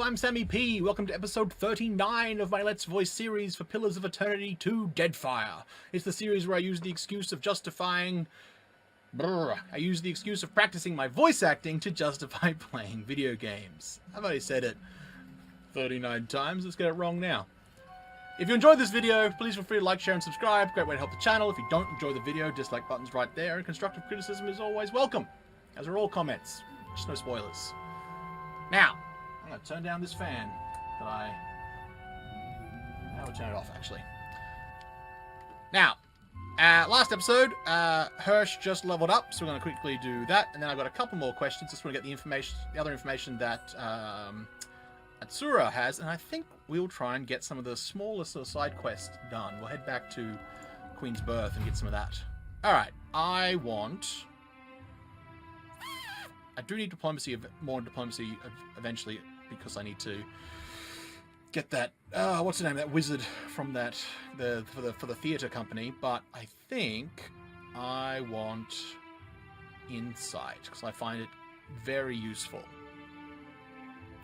I'm SammyP. Welcome to episode 39 of my Let's Voice series for Pillars of Eternity 2 Deadfire. It's the series where I use the excuse of justifying... I use the excuse of practicing my voice acting to justify playing video games. I've already said it 39 times, let's get it wrong now. If you enjoyed this video, please feel free to like, share, and subscribe. Great way to help the channel. If you don't enjoy the video, dislike button's right there, and constructive criticism is always welcome, as are all comments. Just no spoilers. Now, I'm going to turn down this fan that I'll turn it off, actually. Now, last episode, Hirsch just leveled up, so we're going to quickly do that, and then I've got a couple more questions. Just want to get the other information that Atsura has, and I think we'll try and get some of the smaller sort of side quests done. We'll head back to Queen's Birth and get some of that. Alright, I do need more diplomacy eventually, because I need to get that, what's the name, that wizard from that, for the theatre company, but I think I want insight, because I find it very useful.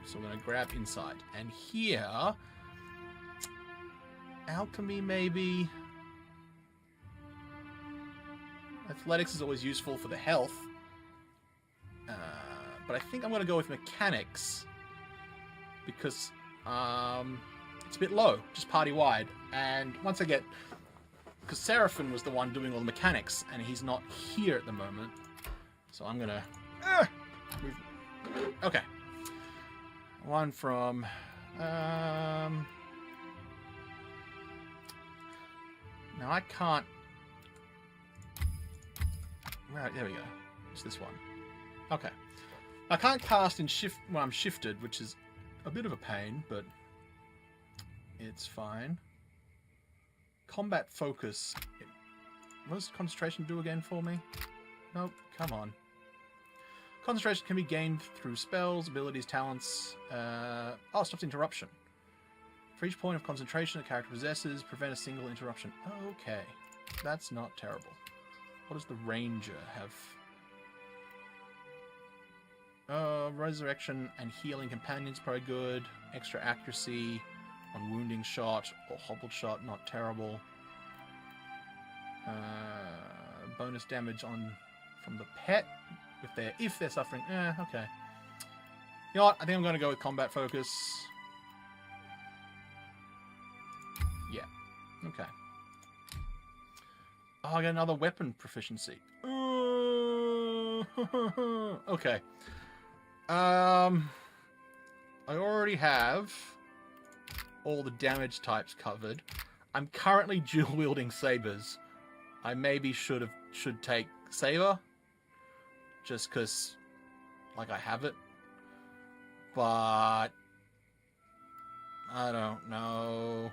So I'm going to grab insight. And here, alchemy maybe. Athletics is always useful for the health. But I think I'm going to go with mechanics, because it's a bit low, just party-wide. And once I get... Because Seraphin was the one doing all the mechanics, and he's not here at the moment. So I'm going to... move. Okay. One from... Now I can't... Right, there we go. It's this one. Okay. I can't cast in shift when I'm shifted, which is a bit of a pain, but it's fine. Combat focus. What does concentration do again for me? Nope, come on. Concentration can be gained through spells, abilities, talents. Stopped interruption. For each point of concentration a character possesses, prevent a single interruption. Okay, that's not terrible. What does the ranger have? Resurrection and healing companions, probably good. Extra accuracy on wounding shot or hobbled shot, not terrible. Bonus damage from the pet if they're suffering. Okay. You know what? I think I'm going to go with combat focus. Yeah. Okay. Oh, I got another weapon proficiency. Okay. I already have all the damage types covered. I'm currently dual wielding sabers. I maybe should take saber, just because, like, I have it. But I don't know.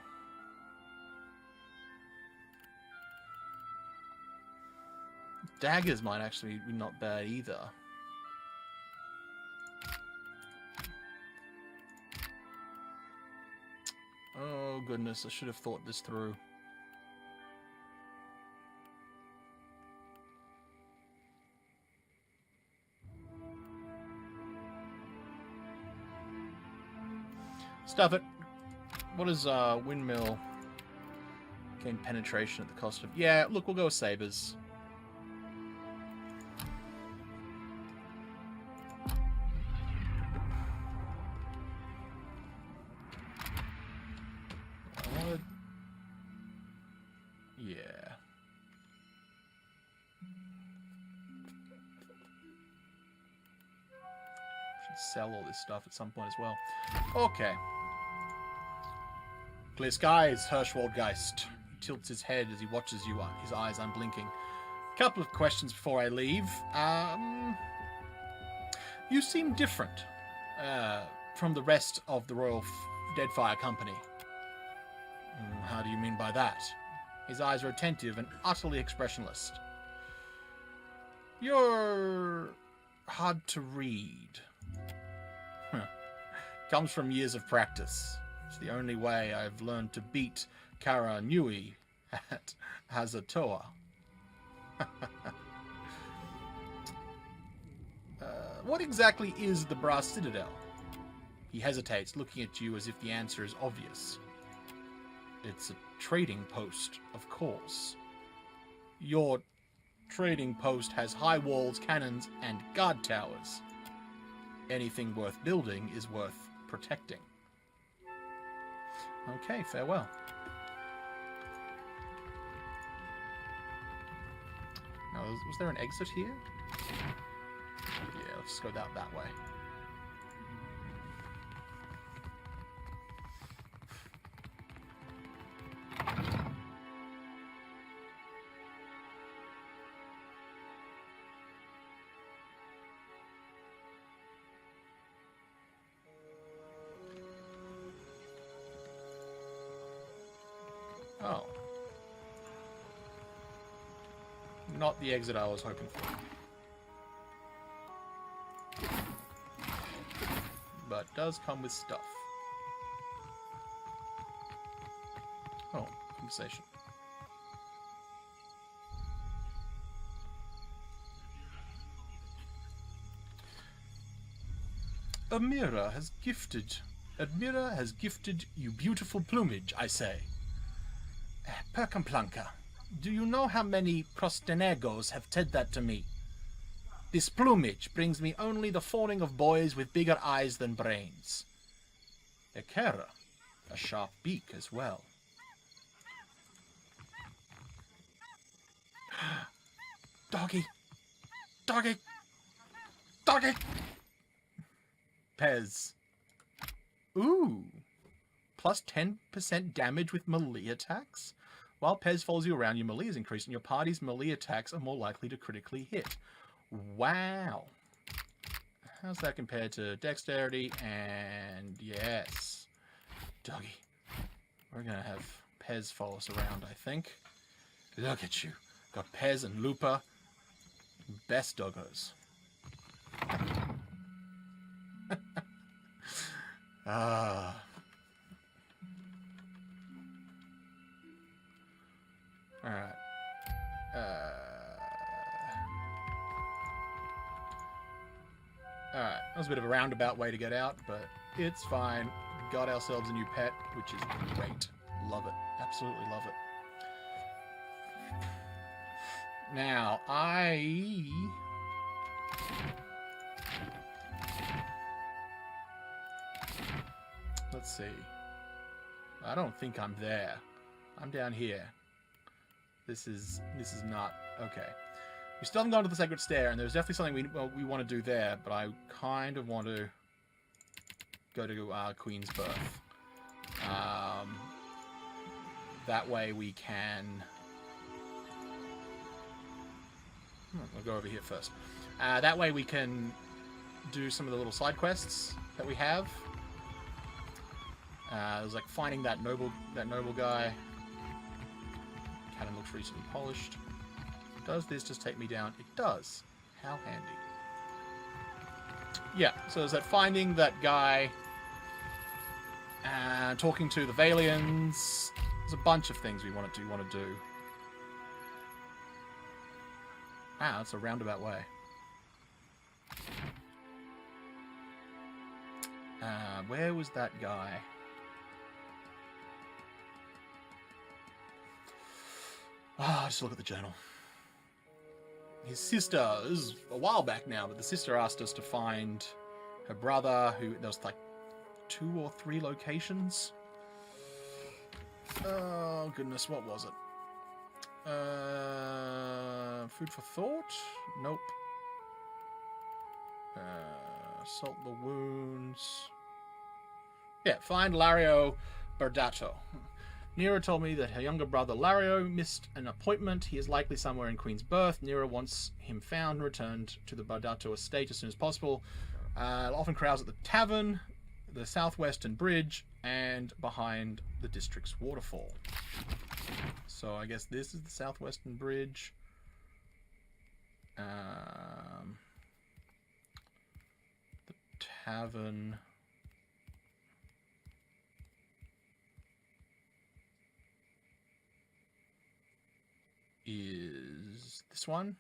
Daggers might actually be not bad either. Oh goodness, I should have thought this through. Stuff it. What is windmill? Gain penetration at the cost of... Yeah, look, we'll go with sabers. Yeah. Should sell all this stuff at some point as well. Okay. Clear skies, Hirschwaldgeist. He tilts his head as he watches you, his eyes unblinking. Couple of questions before I leave. You seem different from the rest of the Royal Deadfire Company. How do you mean by that? His eyes are attentive and utterly expressionless. You're hard to read. Comes from years of practice. It's the only way I've learned to beat Kara Nui at Hazatoa. What exactly is the Brass Citadel? He hesitates, looking at you as if the answer is obvious. It's a trading post, of course. Your trading post has high walls, cannons, and guard towers. Anything worth building is worth protecting. Okay, farewell. Now, was there an exit here? Yeah, let's just go that way. Oh. Not the exit I was hoping for. But does come with stuff. Oh, conversation. Admira has gifted you beautiful plumage, I say. Perkamplanka, do you know how many prostenegos have said that to me? This plumage brings me only the fawning of boys with bigger eyes than brains. Ekera, a sharp beak as well. Doggy! Doggy! Doggy! Pez. Ooh. Plus 10% damage with melee attacks? While Pez follows you around, your melee is increased, and your party's melee attacks are more likely to critically hit. Wow. How's that compared to dexterity? And yes. Doggy. We're going to have Pez follow us around, I think. Look at you. Got Pez and Lupa. Best doggos. Ah. Alright. Alright, that was a bit of a roundabout way to get out, but it's fine. Got ourselves a new pet, which is great. Love it. Absolutely love it. Now, let's see. I don't think I'm there. I'm down here. This is not okay. We still haven't gone to the Sacred Stair, and there's definitely something we want to do there, but I kind of want to go to Queen's Birth. That way we can... I'll go over here first. That way we can do some of the little side quests that we have. There's like finding that noble guy. Cannon looks recently polished. Does this just take me down? It does. How handy. Yeah, so there's that finding that guy, talking to the Valians. There's a bunch of things we want to do. Ah, that's a roundabout way. Where was that guy? Just look at the journal. His sister, this is a while back now, but the sister asked us to find her brother, who, there was like 2 or 3 locations. Oh, goodness, what was it? Food for thought? Nope. Salt the wounds. Yeah, find Lario Bardato. Nera told me that her younger brother Lario missed an appointment. He is likely somewhere in Queen's Birth. Nera wants him found and returned to the Bardato estate as soon as possible. Often crowds at the tavern, the southwestern bridge, and behind the district's waterfall. So I guess this is the southwestern bridge. The tavern... is this one,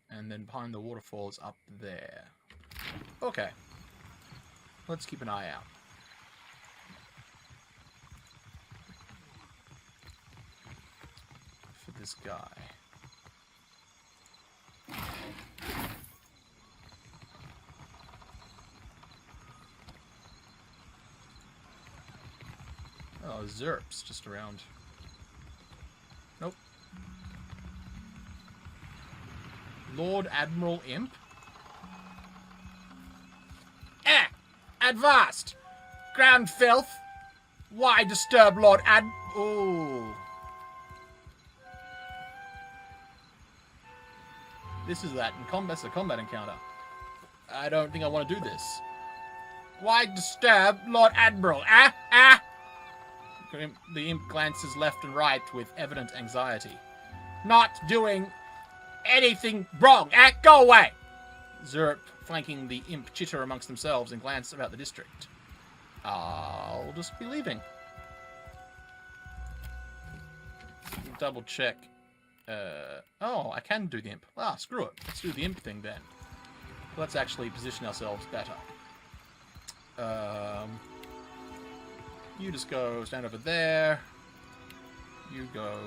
and then behind the waterfall is up there. Okay, let's keep an eye out. this guy. Oh, Zerps just around. Nope. Lord Admiral Imp? Advanced! Ground filth! Why disturb Lord Oh. This is that in combat. That's a combat encounter. I don't think I want to do this. Why disturb Lord Admiral? The imp glances left and right with evident anxiety. Not doing anything wrong. Go away! Zerp, flanking the imp, chitter amongst themselves and glance about the district. I'll just be leaving. Double check. Oh, I can do the imp. Screw it. Let's do the imp thing then. Let's actually position ourselves better. You just go stand over there. You go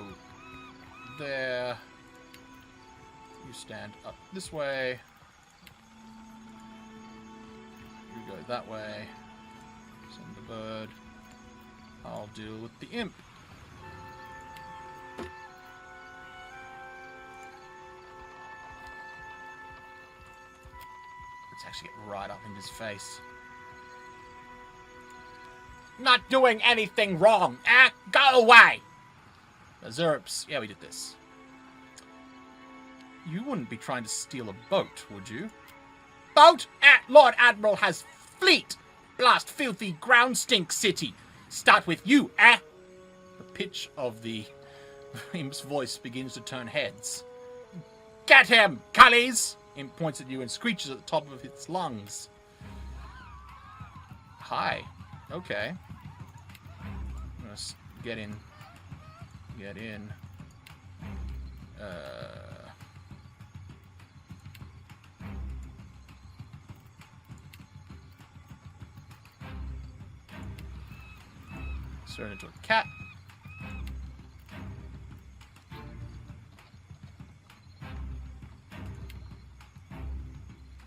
there. You stand up this way. You go that way. Send the bird. I'll deal with the imp. Let's actually get right up in his face. Not doing anything wrong. Go away! Zerps. Yeah, we did this. You wouldn't be trying to steal a boat, would you? Boat? Lord Admiral has fleet. Blast filthy ground stink city. Start with you, The pitch of the imp's voice begins to turn heads. Get him, cullies! Imp points at you and screeches at the top of its lungs. Hi. Okay. Let's get in. Get in. Turn into a cat.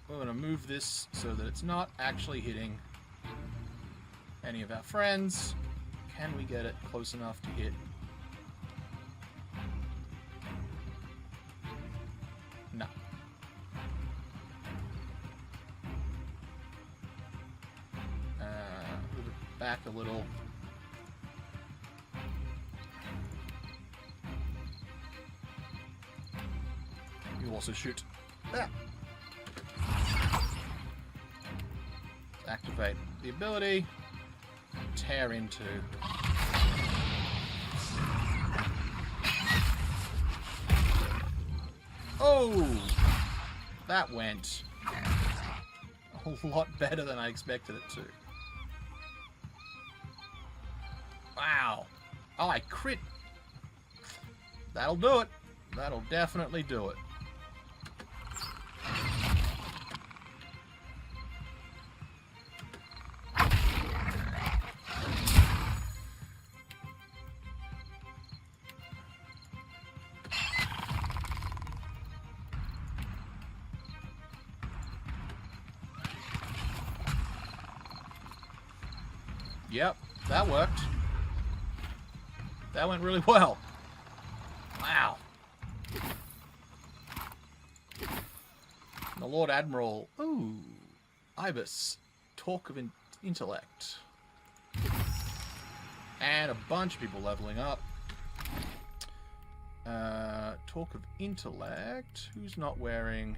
We're going to move this so that it's not actually hitting any of our friends. Can we get it close enough to hit? No. Move it back a little. You also shoot. There. Activate the ability. Tear into. Oh! That went a lot better than I expected it to. Wow. Oh, I crit. That'll do it. That'll definitely do it. Yep, that worked. That went really well. Wow. And the Lord Admiral... Ooh. Ibis. Talk of intellect. And a bunch of people leveling up. Talk of intellect. Who's not wearing...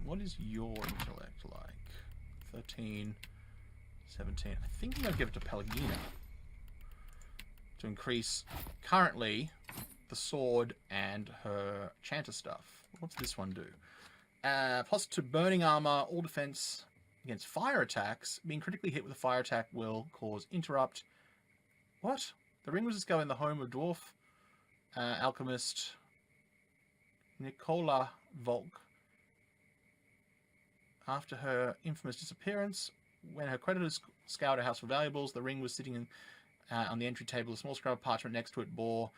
What is your intellect like? 13, 17. I think I'm going to give it to Pelagina. To increase, currently, the sword and her chanter stuff. What's this one do? Plus to burning armor, all defense against fire attacks. Being critically hit with a fire attack will cause interrupt. What? The ring wizards go in the home of dwarf alchemist Nicola Volk. After her infamous disappearance, When her creditors scoured her house for valuables, the ring was sitting on the entry table. A small scrap of parchment next to it bore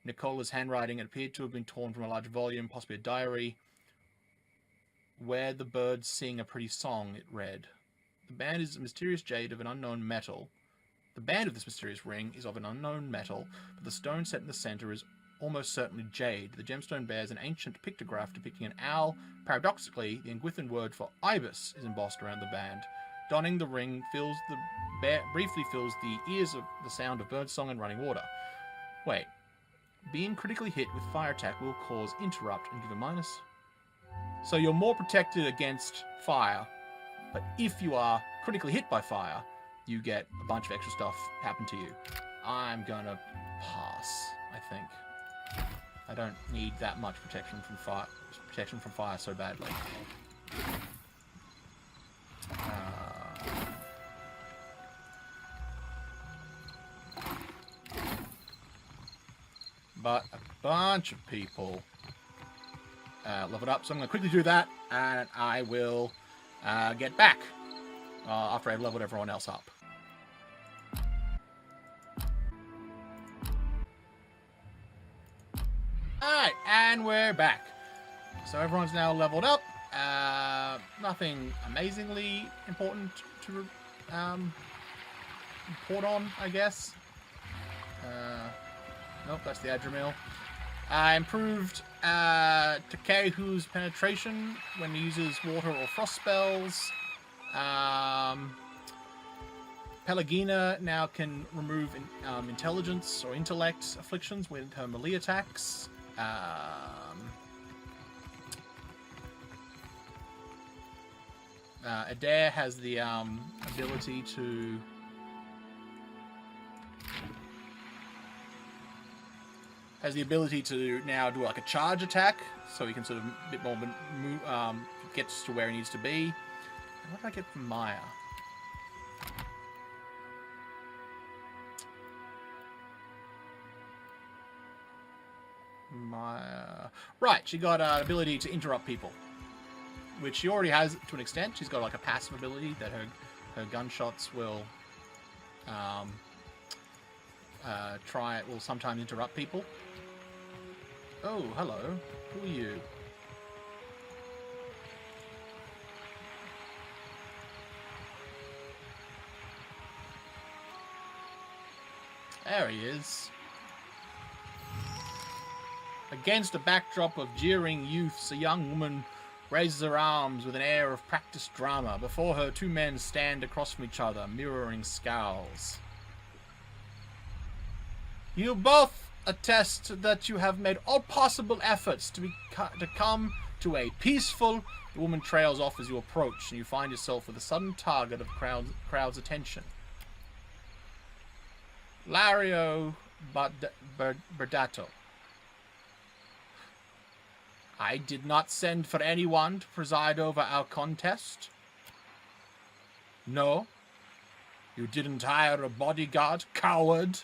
Nicola's handwriting. It appeared to have been torn from a large volume, possibly a diary. Where the birds sing a pretty song, it read. The band is a mysterious jade of an unknown metal. The band of this mysterious ring is of an unknown metal, but the stone set in the center is almost certainly jade. The gemstone bears an ancient pictograph depicting an owl. Paradoxically, the Ingwithan word for ibis is embossed around the band. Donning the ring briefly fills the ears of the sound of birdsong and running water. Wait. Being critically hit with fire attack will cause interrupt and give a minus. So you're more protected against fire, but if you are critically hit by fire, you get a bunch of extra stuff happen to you. I'm gonna pass, I think. I don't need that much protection from fire so badly. But a bunch of people leveled up, so I'm going to quickly do that, and I will get back after I've leveled everyone else up. Alright, and we're back. So everyone's now leveled up. Nothing amazingly important to report on, I guess. Nope, that's the Adramil. Improved Takehu's penetration when he uses water or frost spells. Pelagina now can remove intelligence or intellect afflictions with her melee attacks. Adair has the ability to now do like a charge attack, so he can sort of a bit more move, gets to where he needs to be. And what did I get from Maya? Right, she got an ability to interrupt people, which she already has to an extent. She's got like a passive ability that her gunshots will will sometimes interrupt people. Oh, hello. Who are you? There he is. Against a backdrop of jeering youths, a young woman raises her arms with an air of practiced drama. Before her, two men stand across from each other, mirroring scowls. You both attest that you have made all possible efforts to come to a peaceful... The woman trails off as you approach, and you find yourself with a sudden target of the crowd's attention. Lario Berdato. I did not send for anyone to preside over our contest. No. You didn't hire a bodyguard, coward.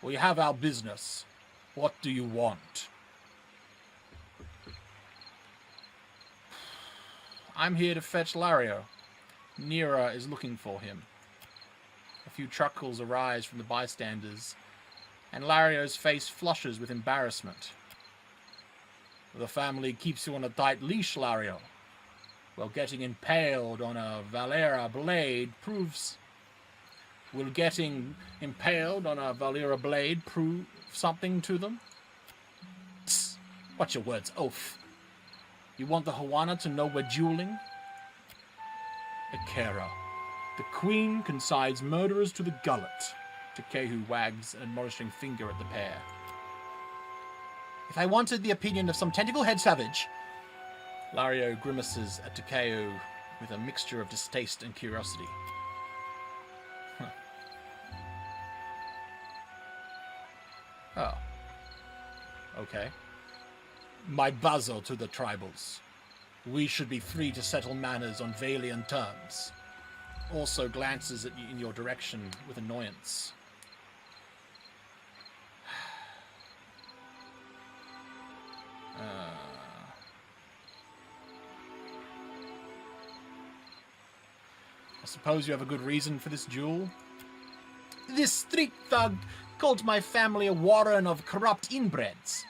We have our business. What do you want? I'm here to fetch Lario. Nira is looking for him. A few chuckles arise from the bystanders, and Lario's face flushes with embarrassment. The family keeps you on a tight leash, Lario. Well, getting impaled on a Valera blade proves... Will getting impaled on a Valera blade prove something to them? Psst. Watch your words, oaf. You want the Hawana to know we're dueling? Akera. The queen consigns murderers to the gullet. Takehu wags an admonishing finger at the pair. If I wanted the opinion of some tentacle-head savage... Lario grimaces at Takehu with a mixture of distaste and curiosity. Oh. Okay. My bazo to the tribals. We should be free to settle matters on Valian terms. Also glances at you in your direction with annoyance. I suppose you have a good reason for this duel? This street thug called my family a warren of corrupt inbreds.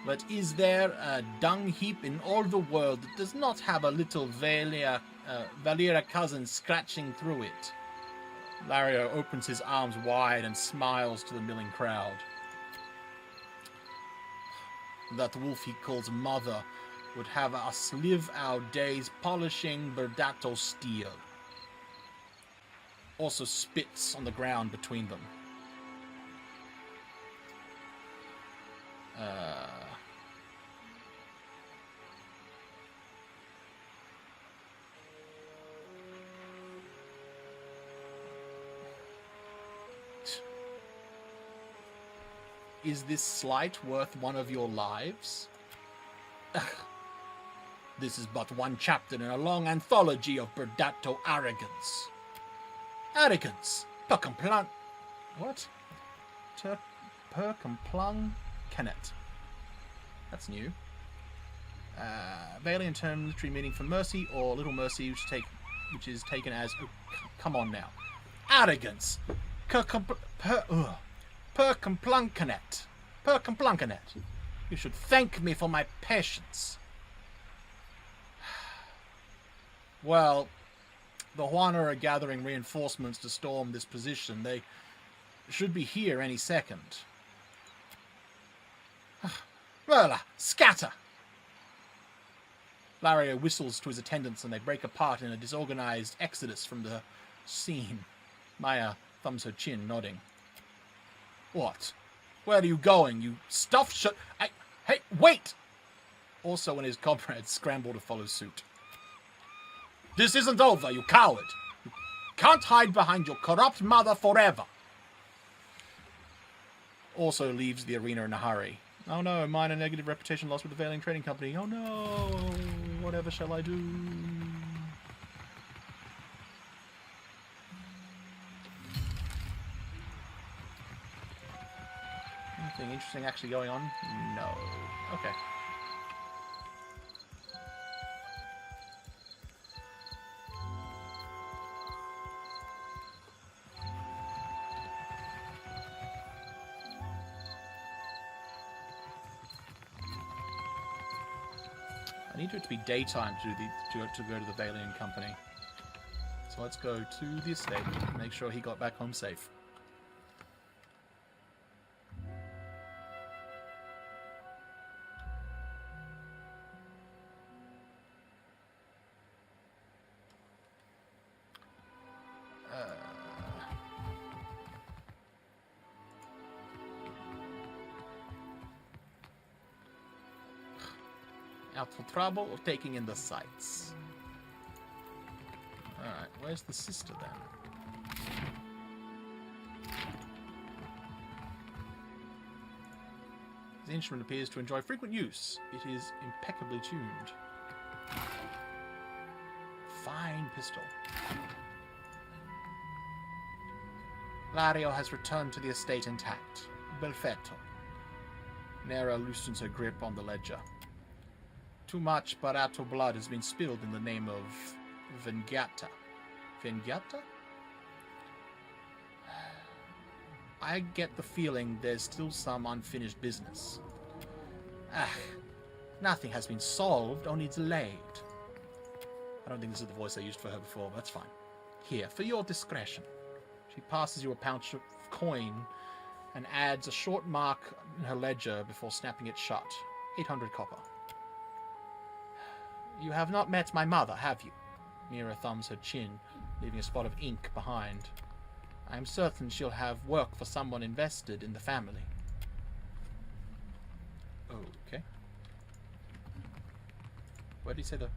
But is there a dung heap in all the world that does not have a little Valera cousin scratching through it? Lario opens his arms wide and smiles to the milling crowd. That wolf he calls mother would have us live our days polishing Berdato steel. Also spits on the ground between them. Is this slight worth one of your lives? Ugh. This is but one chapter in a long anthology of Berdato arrogance. Arrogance! Per complung... What? Per complung canet. That's new. Valiant term military meaning for mercy or little mercy, which is taken as... Oh, come on now. Arrogance! Per compluncanet. Per compluncanet. You should thank me for my patience. Well, the Juana are gathering reinforcements to storm this position. They should be here any second. Well, scatter! Lario whistles to his attendants and they break apart in a disorganized exodus from the scene. Maya thumbs her chin, nodding. What? Where are you going, you stuffed shut... Hey, wait! Also, when his comrades scramble to follow suit. This isn't over, you coward! You can't hide behind your corrupt mother forever! Also leaves the arena in a hurry. Oh no, minor negative reputation lost with the failing trading company. Oh no, whatever shall I do? Anything interesting actually going on? No. Okay. I need it to be daytime to go to the Valiant Company. So let's go to the estate and make sure he got back home safe. Out for trouble or taking in the sights? Alright, where's the sister then? The instrument appears to enjoy frequent use. It is impeccably tuned. Fine pistol. Lario has returned to the estate intact. Perfetto. Nera loosens her grip on the ledger. Too much Barato blood has been spilled in the name of Vendetta. Vendetta? I get the feeling there's still some unfinished business. Nothing has been solved, only delayed. I don't think this is the voice I used for her before, but that's fine. Here, for your discretion. She passes you a pouch of coin and adds a short mark in her ledger before snapping it shut. 800 copper. You have not met my mother, have you? Mira thumbs her chin, leaving a spot of ink behind. I am certain she'll have work for someone invested in the family. Okay. Where did you say the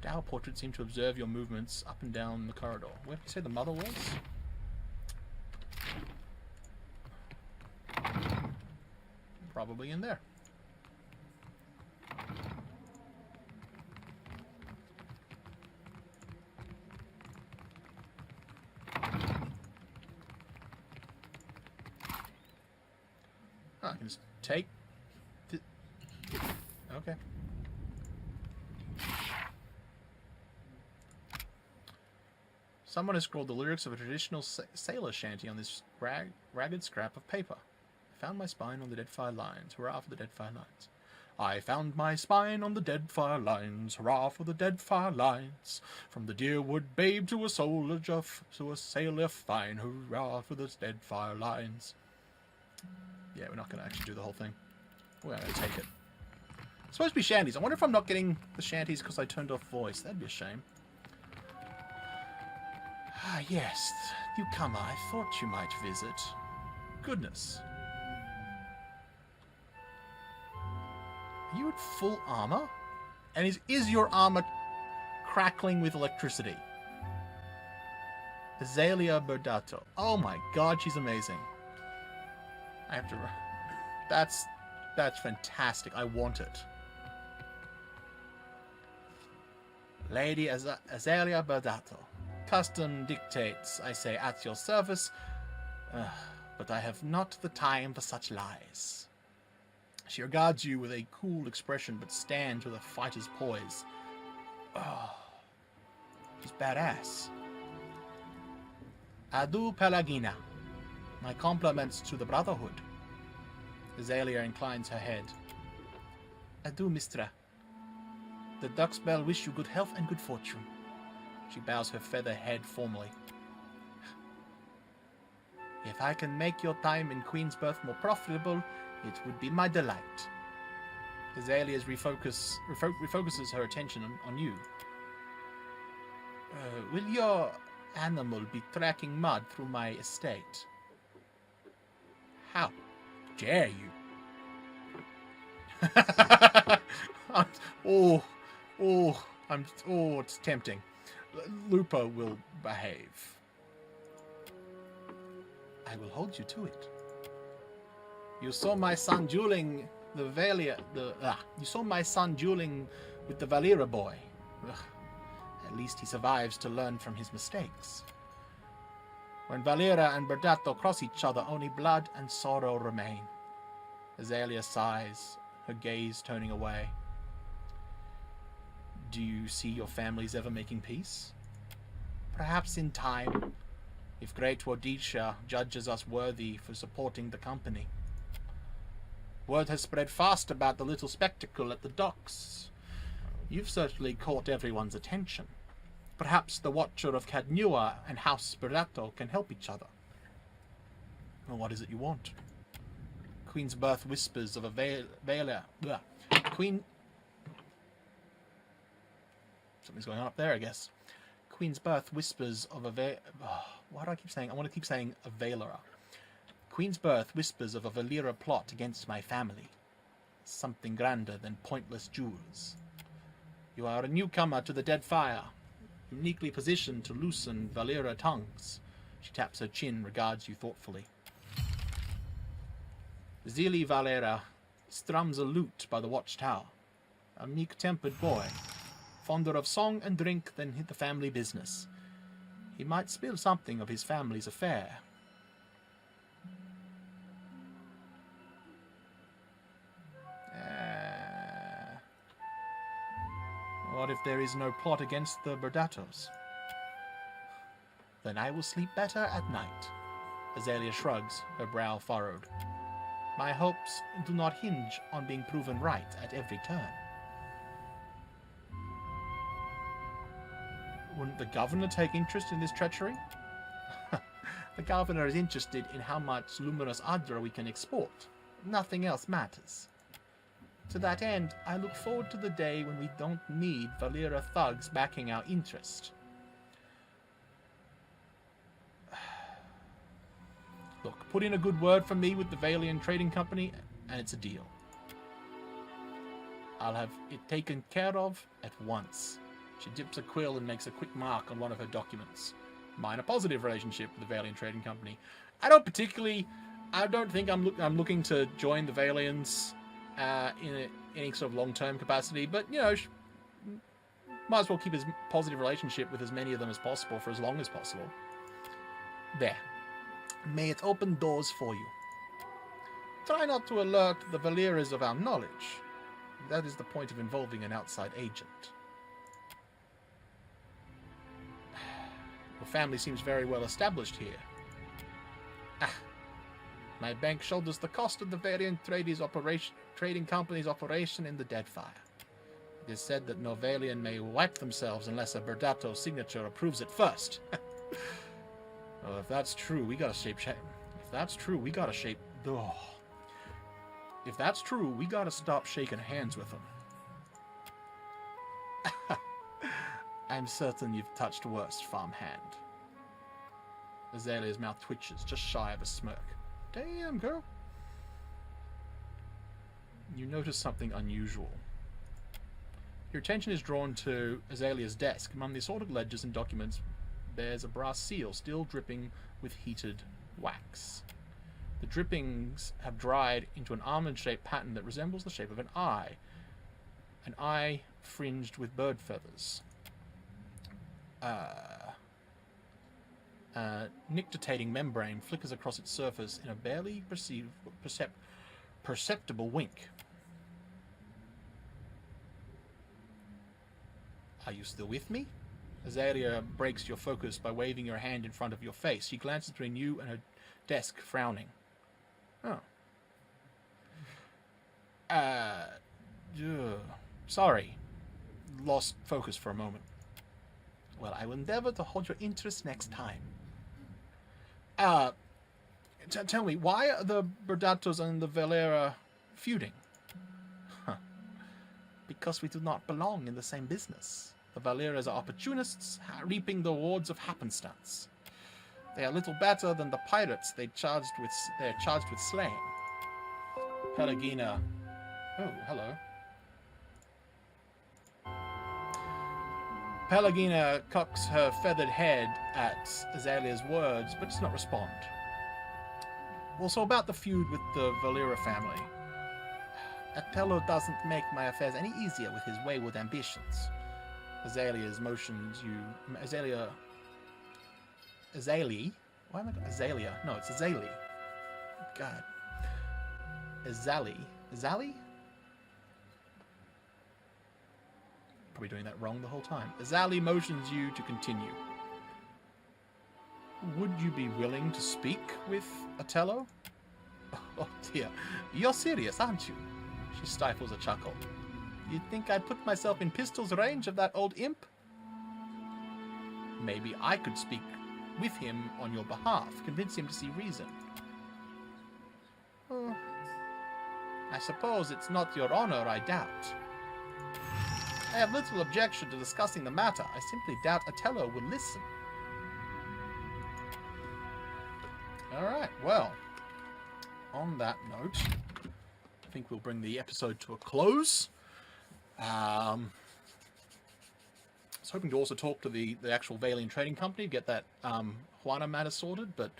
Dow portrait seemed to observe your movements up and down the corridor? Where did you say the mother was? Probably in there. I can just take the... Okay. Someone has scrawled the lyrics of a traditional sailor shanty on this ragged scrap of paper. I found my spine on the Deadfire lines. Hurrah for the Deadfire lines. I found my spine on the Deadfire lines. Hurrah for the Deadfire lines. From the dear wood babe to a soldier, to a sailor fine. Hurrah for the Deadfire lines. Yeah, we're not going to actually do the whole thing. We're going to take it. It's supposed to be shanties. I wonder if I'm not getting the shanties because I turned off voice. That'd be a shame. Ah, yes. Newcomer, I thought you might visit. Goodness. Are you in full armor? And is your armor crackling with electricity? Azalea Berdato. Oh my god, she's amazing. I have to... That's fantastic. I want it. Lady Azalea Berdato. Custom dictates, I say, at your service, but I have not the time for such lies. She regards you with a cool expression, but stands with a fighter's poise. Oh, she's badass. Adu Pelagina. My compliments to the Brotherhood. Azalea inclines her head. Adu, Mistra. The Duck's Bell wish you good health and good fortune. She bows her feather head formally. If I can make your time in Queensbirth more profitable, it would be my delight. Azalea refocuses her attention on you. Will your animal be tracking mud through my estate? How dare you? It's tempting. Lupo will behave. I will hold you to it. You saw my son dueling you saw my son dueling with the Valera boy. Ugh. At least he survives to learn from his mistakes. When Valera and Berdato cross each other, only blood and sorrow remain. Azalea sighs, her gaze turning away. Do you see your families ever making peace? Perhaps in time, if Great Wodisha judges us worthy for supporting the company. Word has spread fast about the little spectacle at the docks. You've certainly caught everyone's attention. Perhaps the Watcher of Cadnua and House Berdato can help each other. Well, what is it you want? Queensbirth whispers of a Something's going on up there, I guess. Queensbirth whispers of a why do I keep saying... I want to keep saying a Valera. Queensbirth whispers of a Valera plot against my family. Something grander than pointless jewels. You are a newcomer to the Deadfire, uniquely positioned to loosen Valera tongues. She taps her chin, regards you thoughtfully. Zili Valera strums a lute by the watchtower. A meek-tempered boy, fonder of song and drink than the family business. He might spill something of his family's affair. What if there is no plot against the Berdatos? Then I will sleep better at night. Azalea shrugs, her brow furrowed. My hopes do not hinge on being proven right at every turn. Wouldn't the governor take interest in this treachery? The governor is interested in how much luminous Adra we can export. Nothing else matters. To that end, I look forward to the day when we don't need Valera thugs backing our interest. Look, put in a good word for me with the Valian Trading Company, and it's a deal. I'll have it taken care of at once. She dips a quill and makes a quick mark on one of her documents. Mine a positive relationship with the Valian Trading Company. I don't think I'm looking to join the Valians in any sort of long-term capacity, but, you know, might as well keep a positive relationship with as many of them as possible for as long as possible. There. May it open doors for you. Try not to alert the Valeras of our knowledge. That is the point of involving an outside agent. Your family seems very well established here. Ah, my bank shoulders the cost of the variant trading company's operation in the Deadfire. It is said that Novalian may wipe themselves unless a Berdato signature approves it first. Well, if that's true, we gotta shape. If that's true, we gotta shape. Oh. If that's true, we gotta stop shaking hands with them. I'm certain you've touched worse, farmhand. Azalea's mouth twitches, just shy of a smirk. Damn, girl. You notice something unusual. Your attention is drawn to Azalea's desk. Among the assorted ledgers and documents, there's a brass seal still dripping with heated wax. The drippings have dried into an almond-shaped pattern that resembles the shape of an eye fringed with bird feathers. Nictitating membrane flickers across its surface in a barely perceptible wink. Are you still with me? Azalea breaks your focus by waving your hand in front of your face. She glances between you and her desk, frowning. Oh. Sorry. Lost focus for a moment. Well, I will endeavor to hold your interest next time. Tell me, why are the Berdatos and the Valera feuding? Huh. Because we do not belong in the same business. The Valeras are opportunists, reaping the rewards of happenstance. They are little better than the pirates they're charged with slaying. Pelagina. Oh, hello. Pelagina cocks her feathered head at Azalea's words, but does not respond. Well, so about the feud with the Valera family. Atello doesn't make my affairs any easier with his wayward ambitions. Azalea? Why am I... Azalea? No, it's Azalea. God. Azali? Probably doing that wrong the whole time. Azali motions you to continue. Would you be willing to speak with Atello? Oh dear. You're serious, aren't you? She stifles a chuckle. You'd think I'd put myself in pistol's range of that old imp? Maybe I could speak with him on your behalf, convince him to see reason. Oh, I suppose it's not your honor, I doubt. I have little objection to discussing the matter. I simply doubt Atello will listen. Alright, well, on that note, I think we'll bring the episode to a close. I was hoping to also talk to the actual Valian trading company, get that Juana matter sorted, but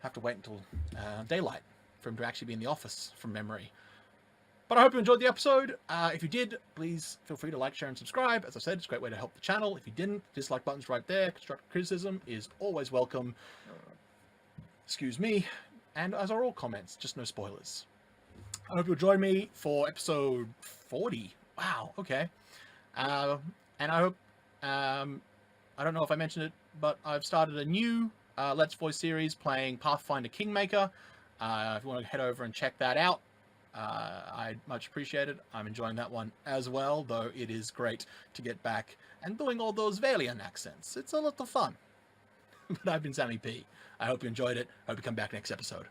have to wait until daylight for him to actually be in the office from memory. But I hope you enjoyed the episode. If you did, please feel free to like, share, and subscribe. As I said, it's a great way to help the channel. If you didn't, dislike button's right there. Constructive criticism is always welcome. Excuse me. And as are all comments, just no spoilers. I hope you'll join me for episode 40. Wow, okay. And I hope, I don't know if I mentioned it, but I've started a new Let's Voice series playing Pathfinder Kingmaker. If you want to head over and check that out, I'd much appreciate it. I'm enjoying that one as well, though it is great to get back and doing all those Valian accents. It's a lot of fun. But I've been SammyP. I hope you enjoyed it. I hope you come back next episode.